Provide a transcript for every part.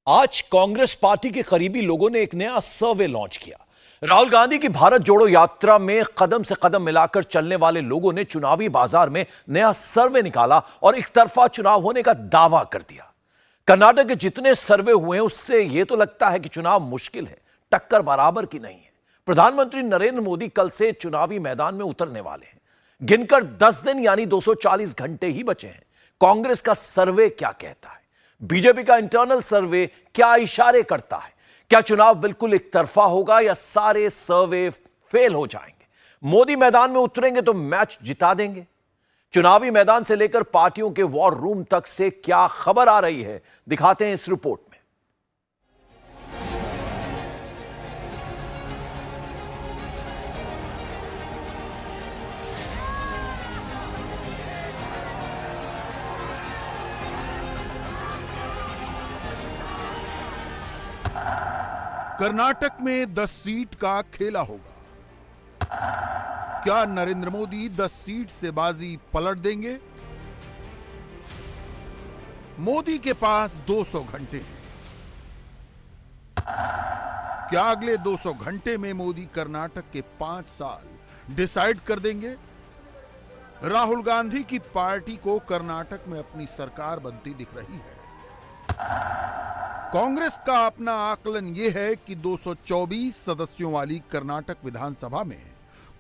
आज कांग्रेस पार्टी के करीबी लोगों ने एक नया सर्वे लॉन्च किया। राहुल गांधी की भारत जोड़ो यात्रा में कदम से कदम मिलाकर चलने वाले लोगों ने चुनावी बाजार में नया सर्वे निकाला और एक तरफा चुनाव होने का दावा कर दिया। कर्नाटक के जितने सर्वे हुए हैं उससे यह तो लगता है कि चुनाव मुश्किल है, टक्कर बराबर की नहीं है। प्रधानमंत्री नरेंद्र मोदी कल से चुनावी मैदान में उतरने वाले हैं। गिनकर 10 दिन यानी 240 घंटे ही बचे हैं। कांग्रेस का सर्वे क्या कहता है, बीजेपी का इंटरनल सर्वे क्या इशारे करता है, क्या चुनाव बिल्कुल एक तरफा होगा या सारे सर्वे फेल हो जाएंगे? मोदी मैदान में उतरेंगे तो मैच जिता देंगे? चुनावी मैदान से लेकर पार्टियों के वॉर रूम तक से क्या खबर आ रही है, दिखाते हैं इस रिपोर्ट में। कर्नाटक में 10 सीट का खेला होगा। क्या नरेंद्र मोदी 10 सीट से बाजी पलट देंगे? मोदी के पास 200 घंटे हैं। क्या अगले 200 घंटे में मोदी कर्नाटक के 5 साल डिसाइड कर देंगे? राहुल गांधी की पार्टी को कर्नाटक में अपनी सरकार बनती दिख रही है। कांग्रेस का अपना आकलन यह है कि 224 सदस्यों वाली कर्नाटक विधानसभा में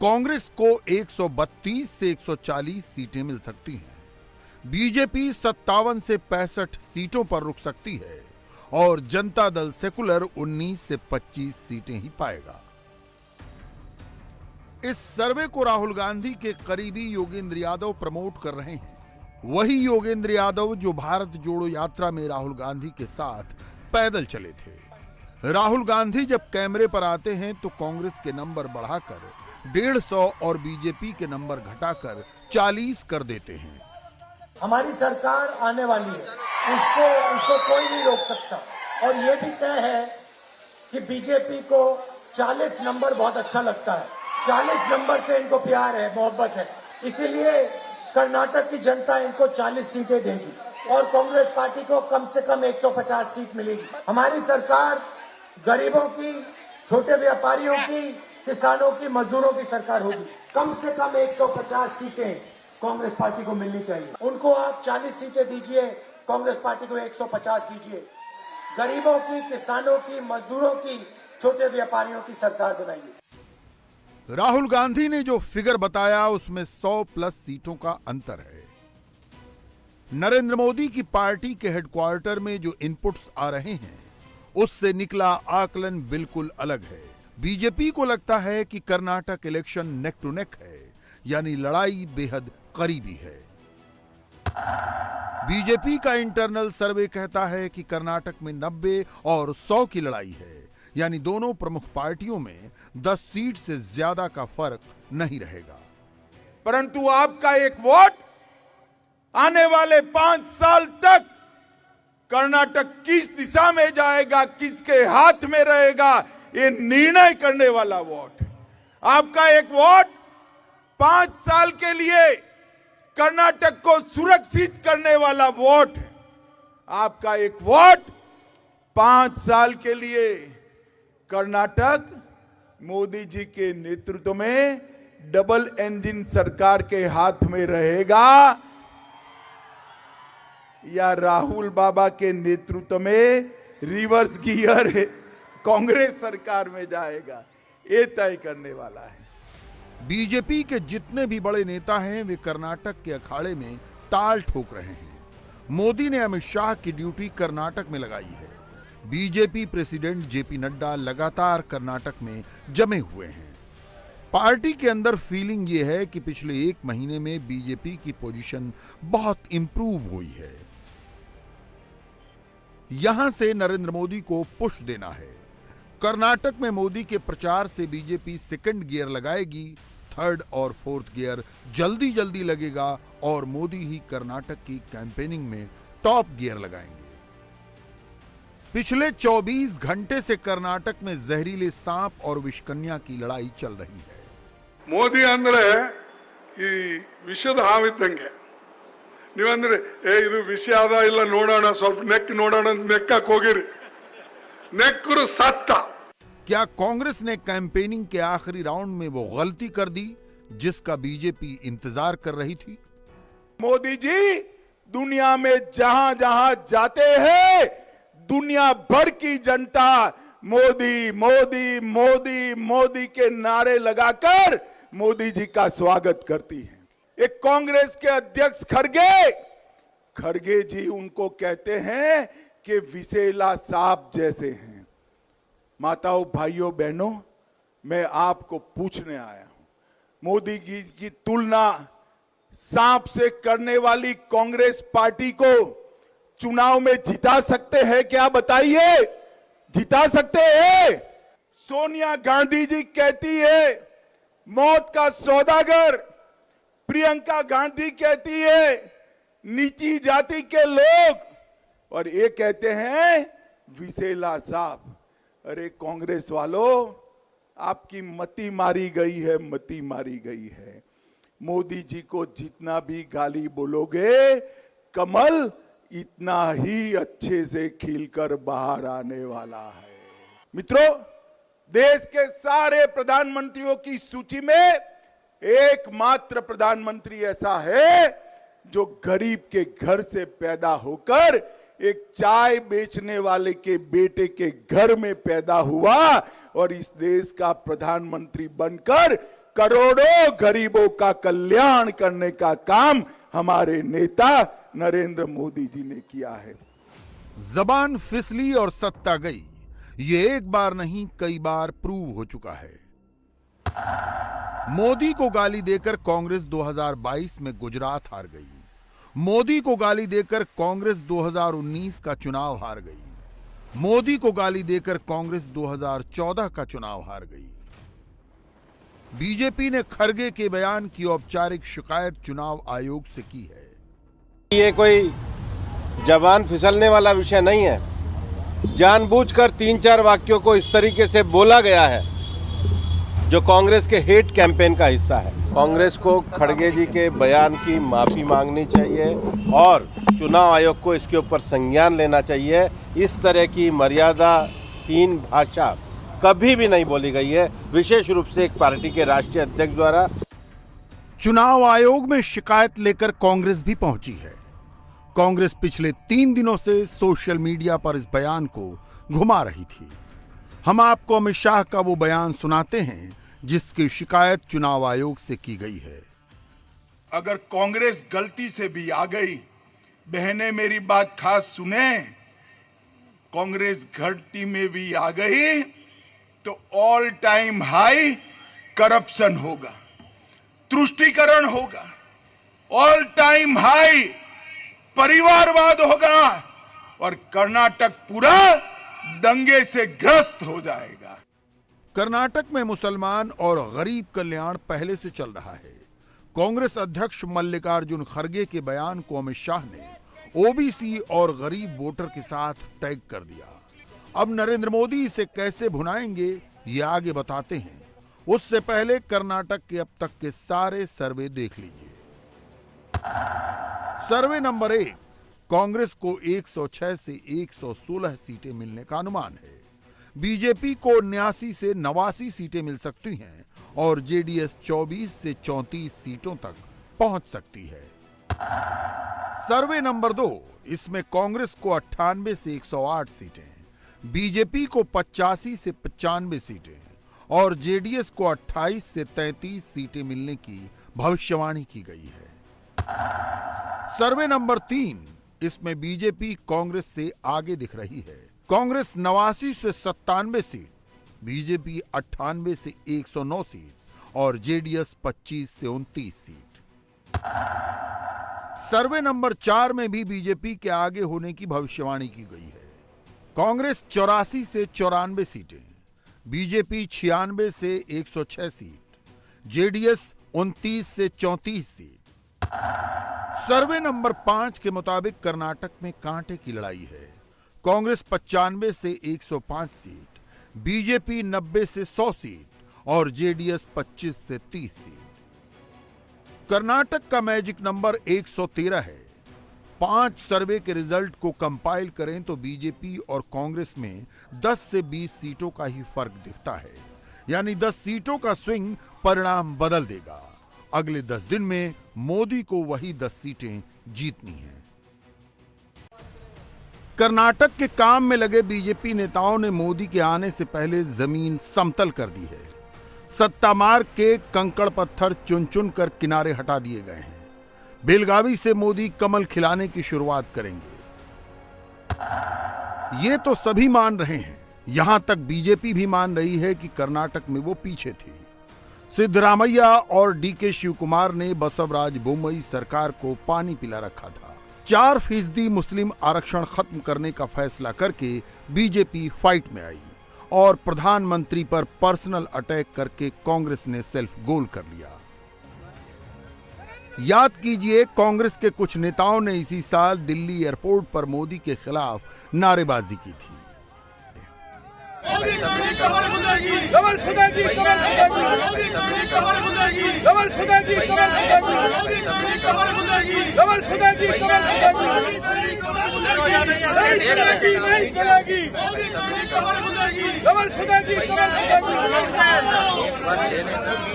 कांग्रेस को 132 से 140 सीटें मिल सकती हैं। बीजेपी 57 से 65 सीटों पर रुक सकती है और जनता दल सेकुलर 19 से 25 सीटें ही पाएगा। इस सर्वे को राहुल गांधी के करीबी योगेंद्र यादव प्रमोट कर रहे हैं। वही योगेंद्र यादव जो भारत जोड़ो यात्रा में राहुल गांधी के साथ पैदल चले थे। राहुल गांधी जब कैमरे पर आते हैं तो कांग्रेस के नंबर बढ़ाकर 150 और बीजेपी के नंबर घटाकर 40 कर देते हैं। हमारी सरकार आने वाली है, उसको कोई नहीं रोक सकता। और ये भी तय है कि बीजेपी को 40 नंबर बहुत अच्छा लगता है। 40 नंबर से इनको प्यार है, मोहब्बत है, इसीलिए कर्नाटक की जनता इनको 40 सीटें देगी और कांग्रेस पार्टी को कम से कम 150 सीट मिलेगी। हमारी सरकार गरीबों की, छोटे व्यापारियों की, किसानों की, मजदूरों की सरकार होगी। कम से कम 150 सीटें कांग्रेस पार्टी को मिलनी चाहिए। उनको आप 40 सीटें दीजिए, कांग्रेस पार्टी को 150 दीजिए। गरीबों की, किसानों की, मजदूरों की, छोटे व्यापारियों की सरकार बनाइए। राहुल गांधी ने जो फिगर बताया उसमें 100+ सीटों का अंतर है। नरेंद्र मोदी की पार्टी के हेडक्वार्टर में जो इनपुट्स आ रहे हैं उससे निकला आकलन बिल्कुल अलग है। बीजेपी को लगता है कि Karnataka election neck to neck है, यानी लड़ाई बेहद करीबी है। बीजेपी का इंटरनल सर्वे कहता है कि कर्नाटक में 90 और 100 की लड़ाई है, यानी दोनों प्रमुख पार्टियों में 10 सीट से ज्यादा का फर्क नहीं रहेगा। परंतु आपका एक वोट आने वाले 5 साल तक कर्नाटक किस दिशा में जाएगा, किसके हाथ में रहेगा, ये निर्णय करने वाला वोट है। आपका एक वोट 5 साल के लिए कर्नाटक को सुरक्षित करने वाला वोट है। आपका एक वोट 5 साल के लिए कर्नाटक मोदी जी के नेतृत्व में डबल इंजन सरकार के हाथ में रहेगा या राहुल बाबा के नेतृत्व में रिवर्स गियर कांग्रेस सरकार में जाएगा, ये तय करने वाला है। बीजेपी के जितने भी बड़े नेता हैं वे कर्नाटक के अखाड़े में ताल ठोक रहे हैं। मोदी ने अमित शाह की ड्यूटी कर्नाटक में लगाई है। बीजेपी प्रेसिडेंट जेपी नड्डा लगातार कर्नाटक में जमे हुए हैं। पार्टी के अंदर फीलिंग यह है कि पिछले 1 महीने में बीजेपी की पोजीशन बहुत इंप्रूव हुई है। यहां से नरेंद्र मोदी को पुश देना है। कर्नाटक में मोदी के प्रचार से बीजेपी सेकंड गियर लगाएगी, थर्ड और फोर्थ गियर जल्दी जल्दी लगेगा और मोदी ही कर्नाटक की कैंपेनिंग में टॉप गियर लगाएंगे। पिछले 24 घंटे से कर्नाटक में जहरीले सांप और विषकन्या की लड़ाई चल रही है। ಮೋದಿ ಅಂದ್ರೆ ಈ ವಿಷದ ಹಾವಿದ್ದಂಗೆ. ನೀವಂದ್ರೆ ಇದು ವಿಷ ಅದ ಇಲ್ಲ ನೋಡೋಣ, ಸ್ವಲ್ಪ ನೆಕ್ ನೋಡೋಣ ಅಂತ ನೆಕ್ಕಕ್ಕೆ ಹೋಗಿರಿ, నెక్కురు సత్తా. क्या कांग्रेस ने कैंपेनिंग के आखिरी राउंड में वो गलती कर दी जिसका बीजेपी इंतजार कर रही थी? मोदी जी दुनिया में जहां जहां जाते हैं दुनिया भर की जनता मोदी मोदी मोदी मोदी के नारे लगाकर मोदी जी का स्वागत करती है। एक कांग्रेस के अध्यक्ष खड़गे जी उनको कहते हैं कि विसेला सांप जैसे हैं। माताओं भाइयों बहनों, मैं आपको पूछने आया हूं, मोदी जी की तुलना सांप से करने वाली कांग्रेस पार्टी को चुनाव में जिता सकते हैं क्या? बताइए, जिता सकते हैं? सोनिया गांधी जी कहती है मौत का सौदागर, प्रियंका गांधी कहती है नीची जाति के लोग, और ये कहते हैं विसेला सांप। अरे कांग्रेस वालों, आपकी मति मारी गई है, मति मारी गई है। मोदी जी को जितना भी गाली बोलोगे कमल इतना ही अच्छे से खिलकर बाहर आने वाला है। मित्रों, देश के सारे प्रधानमंत्रियों की सूची में एकमात्र प्रधानमंत्री ऐसा है जो गरीब के घर से पैदा होकर एक चाय बेचने वाले के बेटे के घर में पैदा हुआ और इस देश का प्रधानमंत्री बनकर करोड़ों गरीबों का कल्याण करने का काम हमारे नेता नरेंद्र मोदी जी ने किया है। जबान फिसली और सत्ता गई, ये एक बार नहीं कई बार प्रूव हो चुका है। मोदी को गाली देकर कांग्रेस 2022 में गुजरात हार गई। मोदी को गाली देकर कांग्रेस 2019 का चुनाव हार गई। मोदी को गाली देकर कांग्रेस 2014 का चुनाव हार गई। बीजेपी ने खरगे के बयान की औपचारिक शिकायत चुनाव आयोग से की है। ये कोई जबान फिसलने वाला विषय नहीं है। जानबूझकर 3-4 वाक्यों को इस तरीके से बोला गया है जो कांग्रेस के हेट कैंपेन का हिस्सा है। कांग्रेस को खड़गे जी के बयान की माफी मांगनी चाहिए और चुनाव आयोग को इसके ऊपर संज्ञान लेना चाहिए। इस तरह की मर्यादाहीन भाषा कभी भी नहीं बोली गई है, विशेष रूप से एक पार्टी के राष्ट्रीय अध्यक्ष द्वारा। चुनाव आयोग में शिकायत लेकर कांग्रेस भी पहुंची है। कांग्रेस पिछले 3 दिनों से सोशल मीडिया पर इस बयान को घुमा रही थी। हम आपको अमित शाह का वो बयान सुनाते हैं जिसकी शिकायत चुनाव आयोग से की गई है। अगर कांग्रेस गलती से भी आ गई, बहनें मेरी बात खास सुने, कांग्रेस घाटी में भी आ गई तो ऑल टाइम हाई करप्शन होगा, तुष्टीकरण होगा, ऑल टाइम हाई परिवारवाद होगा और कर्नाटक पूरा दंगे से ग्रस्त हो जाएगा। कर्नाटक में मुसलमान और गरीब कल्याण पहले से चल रहा है। कांग्रेस अध्यक्ष मल्लिकार्जुन खड़गे के बयान को अमित शाह ने ओबीसी और गरीब वोटर के साथ टैग कर दिया। अब नरेंद्र मोदी इसे कैसे भुनाएंगे ये आगे बताते हैं। उससे पहले कर्नाटक के अब तक के सारे सर्वे देख लीजिए। सर्वे नंबर 1, कांग्रेस को 106 से 116 सीटें मिलने का अनुमान है। बीजेपी को 79 से 89 सीटें मिल सकती हैं और जेडीएस 24 से 34 सीटों तक पहुंच सकती है। सर्वे नंबर 2, इसमें कांग्रेस को 98 से 108 सीटें, बीजेपी को 85 से 95 सीटें और जेडीएस को 28 से 33 सीटें मिलने की भविष्यवाणी की गई है। सर्वे नंबर 3, इसमें बीजेपी कांग्रेस से आगे दिख रही है। कांग्रेस 89 से 97 सीट, बीजेपी 98 से 109 सीट और जेडीएस 25 से 29 सीट। सर्वे नंबर 4 में भी बीजेपी के आगे होने की भविष्यवाणी की गई है। कांग्रेस 84 से 94 सीटें, बीजेपी 96 से 106 सीट, जेडीएस 29 से 34 सीट। सर्वे नंबर 5 के मुताबिक कर्नाटक में कांटे की लड़ाई है। कांग्रेस 95 से 105 सीट, बीजेपी 90 से 100 सीट और जेडीएस 25 से 30 सीट। कर्नाटक का मैजिक नंबर 113 है। 5 सर्वे के रिजल्ट को कंपाइल करें तो बीजेपी और कांग्रेस में 10 से 20 सीटों का ही फर्क दिखता है, यानी 10 सीटों का स्विंग परिणाम बदल देगा। अगले 10 दिन में मोदी को वही 10 सीटें जीतनी हैं। कर्नाटक के काम में लगे बीजेपी नेताओं ने मोदी के आने से पहले जमीन समतल कर दी है। सत्ता मार्ग के कंकड़ पत्थर चुन चुन कर किनारे हटा दिए गए हैं। बेलगावी से मोदी कमल खिलाने की शुरुआत करेंगे। ये तो सभी मान रहे हैं, यहां तक बीजेपी भी मान रही है कि कर्नाटक में वो पीछे थी। सिद्धरामैया और डीके शिवकुमार ने बसवराज बोम्मई सरकार को पानी पिला रखा था। 4% मुस्लिम आरक्षण खत्म करने का फैसला करके बीजेपी फाइट में आई और प्रधानमंत्री पर पर्सनल अटैक करके कांग्रेस ने सेल्फ गोल कर लिया। याद कीजिए, कांग्रेस के कुछ नेताओं ने इसी साल दिल्ली एयरपोर्ट पर मोदी के खिलाफ नारेबाजी की थी।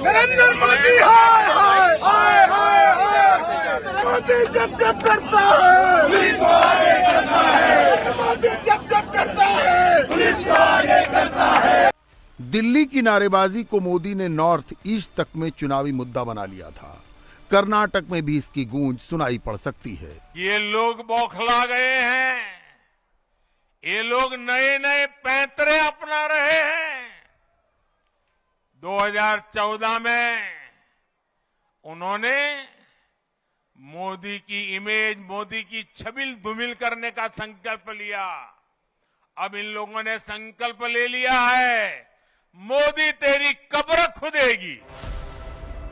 नरेंद्र मोदी मोदी जब जब करता है पुलिस को आगे करता है, मोदी जब जब करता है पुलिस को आगे करता है। दिल्ली की नारेबाजी को मोदी ने नॉर्थ ईस्ट तक में चुनावी मुद्दा बना लिया था। कर्नाटक में भी इसकी गूंज सुनाई पड़ सकती है। ये लोग बौखला गए हैं, ये लोग नए नए पैंतरे अपना रहे हैं। 2014 में उन्होंने मोदी की इमेज, मोदी की छबिल धूमिल करने का संकल्प लिया। अब इन लोगों ने संकल्प ले लिया है, मोदी तेरी कब्र खुदेगी।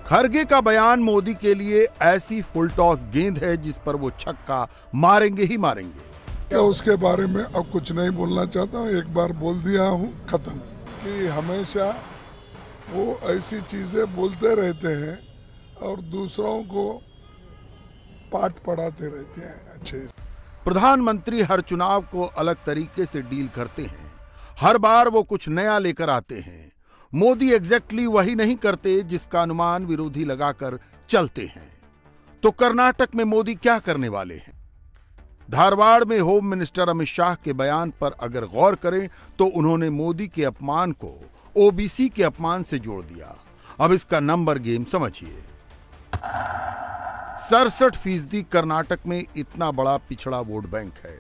खरगे का बयान मोदी के लिए ऐसी फुल टॉस गेंद है जिस पर वो छक्का मारेंगे ही मारेंगे। क्या उसके बारे में अब कुछ नहीं बोलना चाहता हूँ, एक बार बोल दिया हूँ, खत्म। कि हमेशा वो ऐसी चीजें बोलते रहते हैं और दूसरों को पाठ पढ़ाते रहते हैं। अच्छे प्रधानमंत्री हर चुनाव को अलग तरीके से डील करते हैं, हर बार वो कुछ नया लेकर आते हैं। मोदी एग्जैक्टली वही नहीं करते जिसका अनुमान विरोधी लगाकर चलते हैं। तो कर्नाटक में मोदी क्या करने वाले हैं? धारवाड़ में होम मिनिस्टर अमित शाह के बयान पर अगर गौर करें तो उन्होंने मोदी के अपमान को ओबीसी के अपमान से जोड़ दिया। अब इसका नंबर गेम समझिए। 67% कर्नाटक में इतना बड़ा पिछड़ा वोट बैंक है।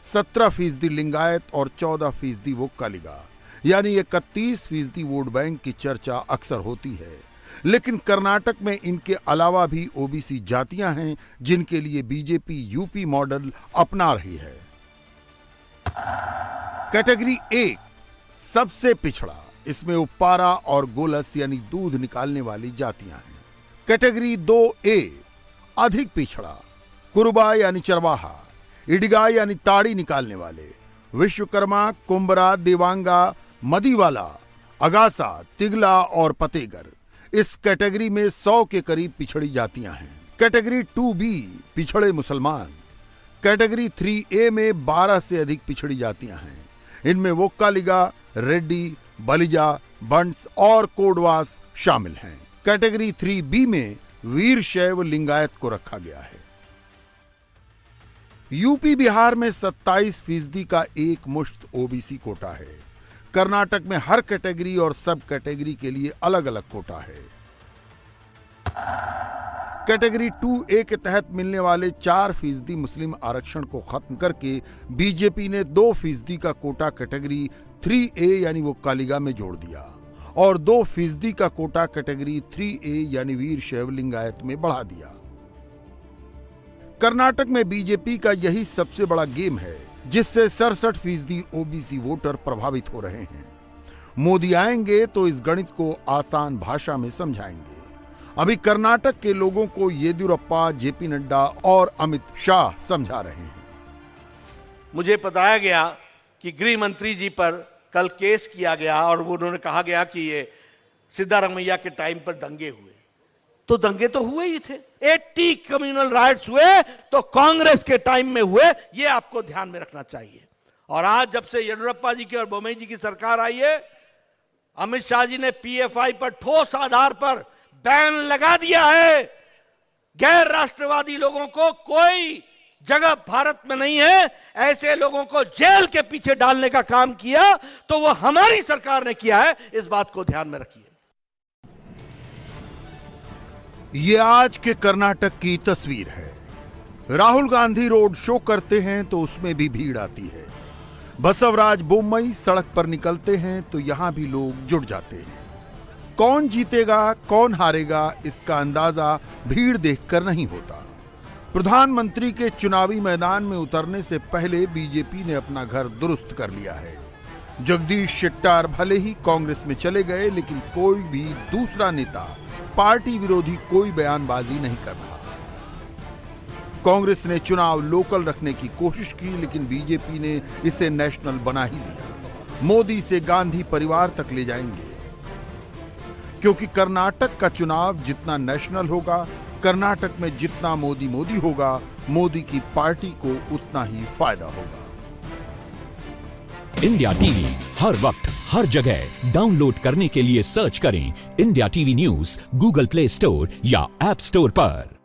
17% लिंगायत और 14% वोक्कालिगा, यानी 31% वोट बैंक की चर्चा अक्सर होती है। लेकिन कर्नाटक में इनके अलावा भी ओबीसी जातियां हैं जिनके लिए बीजेपी यूपी मॉडल अपना रही है। कैटेगरी 1 सबसे पिछड़ा, इसमें उप्पारा और गोलस यानी दूध निकालने वाली जातियां हैं। कैटेगरी 2A अधिक पिछड़ा, कुरुबा यानी चरवाहा, इडगा यानी ताड़ी निकालने वाले, विश्वकर्मा, कुंबरा, देवांगा, मदीवाला, अगासा, तिगला और पतेगर। इस कैटेगरी में 100 के करीब पिछड़ी जातियां हैं। कैटेगरी 2B पिछड़े मुसलमान। कैटेगरी 3A में 12 से अधिक पिछड़ी जातियां हैं। इनमें वोक्कालिगा, रेड्डी, बलिजा, बंट्स और कोडवास शामिल हैं। कैटेगरी 3B में वीरशैव लिंगायत को रखा गया है। यूपी बिहार में 27% का एक मुश्त ओबीसी कोटा है। कर्नाटक में हर कैटेगरी और सब कैटेगरी के लिए अलग अलग कोटा है। कैटेगरी 2A के तहत मिलने वाले 4% मुस्लिम आरक्षण को खत्म करके बीजेपी ने 2% का कोटा कैटेगरी 3A यानी वोक्कालिगा में जोड़ दिया और 2% का कोटा कैटेगरी 3A यानी वीरशैव लिंगायत में बढ़ा दिया। कर्नाटक में बीजेपी का यही सबसे बड़ा गेम है जिससे 67% ओबीसी वोटर प्रभावित हो रहे हैं। मोदी आएंगे तो इस गणित को आसान भाषा में समझाएंगे। अभी कर्नाटक के लोगों को येदियुरप्पा, जेपी नड्डा और अमित शाह समझा रहे हैं। मुझे बताया गया कि गृह मंत्री जी पर कल केस किया गया और उन्होंने कहा गया कि ये सिद्धारमैया के टाइम पर दंगे हुए। तो दंगे तो हुए ही थे, 80 कम्युनल राइट्स हुए तो कांग्रेस के टाइम में हुए, ये आपको ध्यान में रखना चाहिए। और आज जब से येडियुरप्पा जी की और बोम्मई जी की सरकार आई है, अमित शाह जी ने पीएफआई पर ठोस आधार पर बैन लगा दिया है। गैर राष्ट्रवादी लोगों को कोई जगह भारत में नहीं है। ऐसे लोगों को जेल के पीछे डालने का काम किया तो वो हमारी सरकार ने किया है, इस बात को ध्यान में रखिए। ये आज के कर्नाटक की तस्वीर है। राहुल गांधी रोड शो करते हैं तो उसमें भी भीड़ आती है। बसवराज बोम्मई सड़क पर निकलते हैं तो यहां भी लोग जुट जाते हैं। कौन जीतेगा कौन हारेगा इसका अंदाजा भीड़ देखकर नहीं होता। प्रधानमंत्री के चुनावी मैदान में उतरने से पहले बीजेपी ने अपना घर दुरुस्त कर लिया है। जगदीश शेट्टार भले ही कांग्रेस में चले गए, लेकिन कोई भी दूसरा नेता पार्टी विरोधी कोई बयानबाजी नहीं कर रहा। कांग्रेस ने चुनाव लोकल रखने की कोशिश की, लेकिन बीजेपी ने इसे नेशनल बना ही दिया। मोदी से गांधी परिवार तक ले जाएंगे, क्योंकि कर्नाटक का चुनाव जितना नेशनल होगा, कर्नाटक में जितना मोदी मोदी होगा, मोदी की पार्टी को उतना ही फायदा होगा। इंडिया टीवी हर वक्त हर जगह डाउनलोड करने के लिए सर्च करें India TV news Google play store या ऐप स्टोर पर।